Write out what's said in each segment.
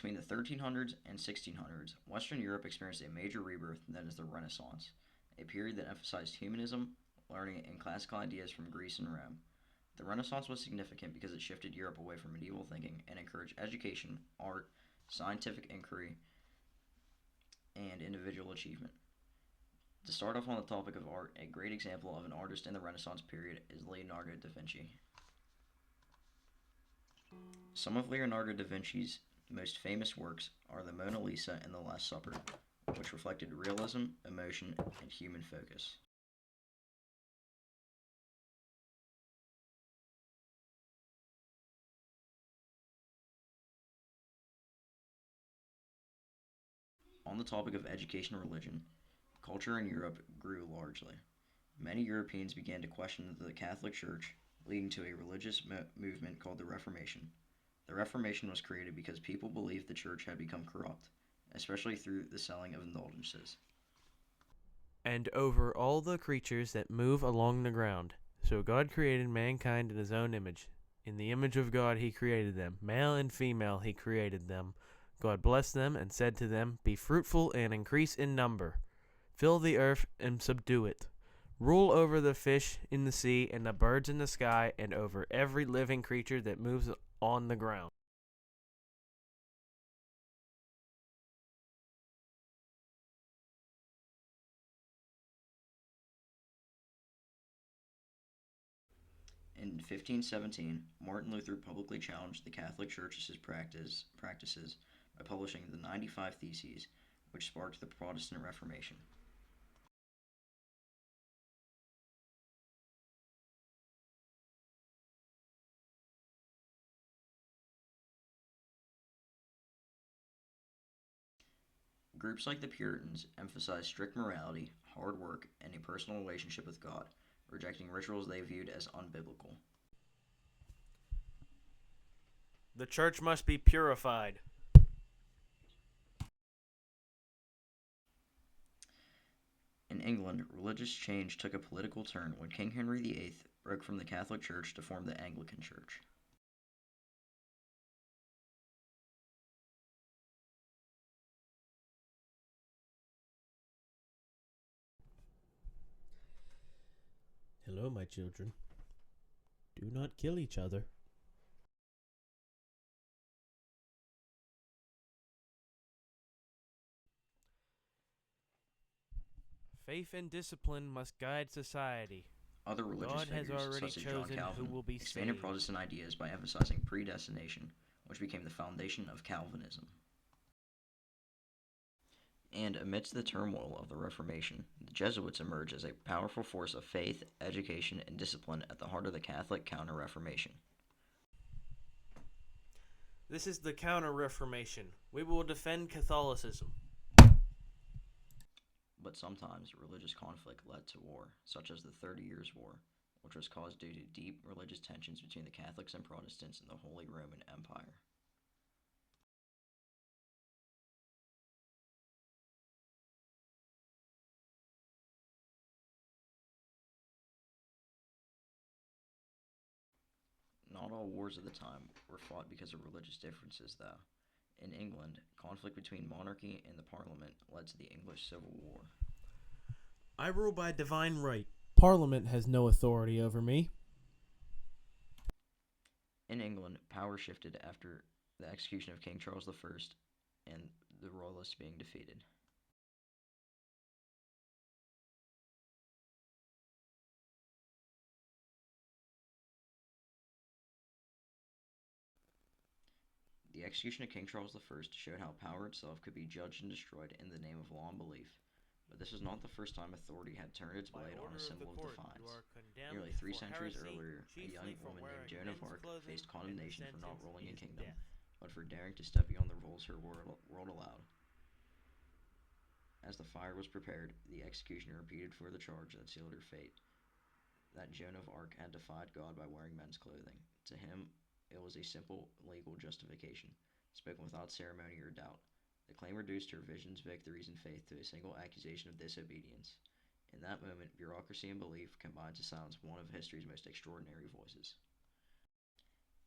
Between the 1300s and 1600s, Western Europe experienced a major rebirth known as the Renaissance, a period that emphasized humanism, learning, and classical ideas from Greece and Rome. The Renaissance was significant because it shifted Europe away from medieval thinking and encouraged education, art, scientific inquiry, and individual achievement. To start off on the topic of art, a great example of an artist in the Renaissance period is Leonardo da Vinci. Some of Leonardo da Vinci's most famous works are the Mona Lisa and the Last Supper, which reflected realism, emotion, and human focus. On the topic of education and religion, culture in Europe grew largely. Many Europeans began to question the Catholic Church, leading to a religious movement called the Reformation. The Reformation was created because people believed the church had become corrupt, especially through the selling of indulgences. And over all the creatures that move along the ground. So God created mankind in his own image. In the image of God he created them. Male and female he created them. God blessed them and said to them, Be fruitful and increase in number. Fill the earth and subdue it. Rule over the fish in the sea and the birds in the sky and over every living creature that moves on the ground. In 1517, Martin Luther publicly challenged the Catholic Church's practices by publishing the 95 Theses, which sparked the Protestant Reformation. Groups like the Puritans emphasized strict morality, hard work, and a personal relationship with God, rejecting rituals they viewed as unbiblical. The church must be purified. In England, religious change took a political turn when King Henry VIII broke from the Catholic Church to form the Anglican Church. Hello, my children. Do not kill each other. Faith and discipline must guide society. Other religious God has figures, already such as John chosen who Calvin, will be expanded saved. Protestant ideas by emphasizing predestination, which became the foundation of Calvinism. And amidst the turmoil of the Reformation, the Jesuits emerged as a powerful force of faith, education, and discipline at the heart of the Catholic Counter-Reformation. This is the Counter-Reformation. We will defend Catholicism. But sometimes religious conflict led to war, such as the 30 Years' War, which was caused due to deep religious tensions between the Catholics and Protestants in the Holy Roman Empire. Not all wars of the time were fought because of religious differences, though. In England, conflict between monarchy and the Parliament led to the English Civil War. I rule by divine right. Parliament has no authority over me. In England, power shifted after the execution of King Charles I and the Royalists being defeated. The execution of King Charles I showed how power itself could be judged and destroyed in the name of law and belief. But this was not the first time authority had turned its blade on a symbol of defiance. Nearly 3 centuries earlier, a young woman named Joan of Arc faced condemnation for not ruling a kingdom, but for daring to step beyond the rules her world allowed. As the fire was prepared, the executioner repeated for the charge that sealed her fate, that Joan of Arc had defied God by wearing men's clothing. To him, it was a simple legal justification, spoken without ceremony or doubt. The claim reduced her visions, victories, and faith to a single accusation of disobedience. In that moment, bureaucracy and belief combined to silence one of history's most extraordinary voices.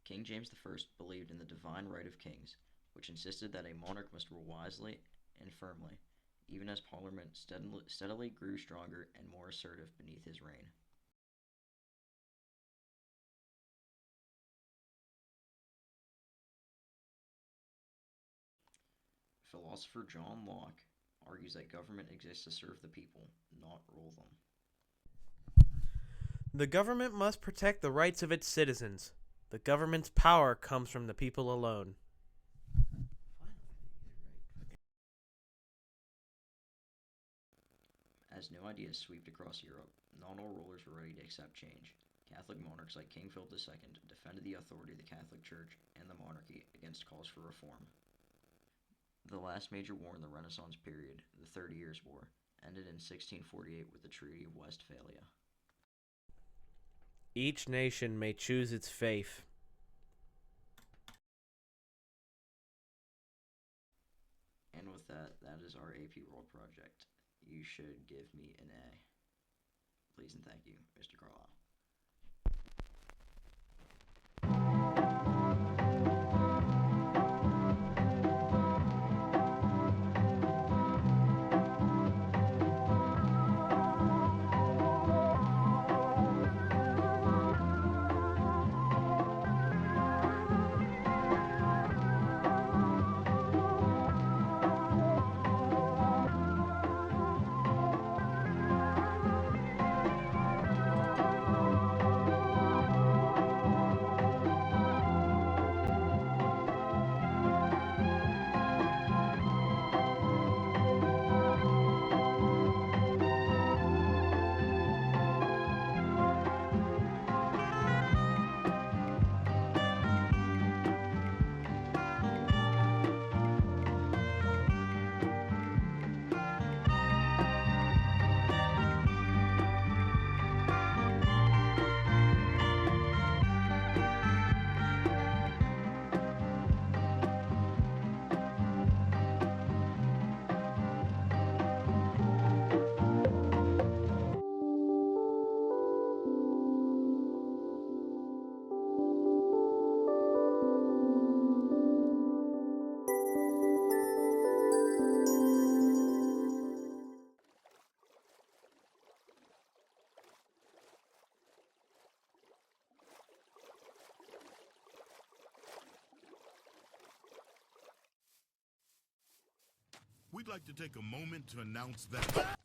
King James I believed in the divine right of kings, which insisted that a monarch must rule wisely and firmly, even as Parliament steadily grew stronger and more assertive beneath his reign. Philosopher John Locke argues that government exists to serve the people, not rule them. The government must protect the rights of its citizens. The government's power comes from the people alone. As new ideas swept across Europe, not all rulers were ready to accept change. Catholic monarchs like King Philip II defended the authority of the Catholic Church and the monarchy against calls for reform. The last major war in the Renaissance period, the 30 Years' War, ended in 1648 with the Treaty of Westphalia. Each nation may choose its faith. And with that, that is our AP World project. You should give me an A. Please and thank you, Mr. Carlisle. We'd like to take a moment to announce that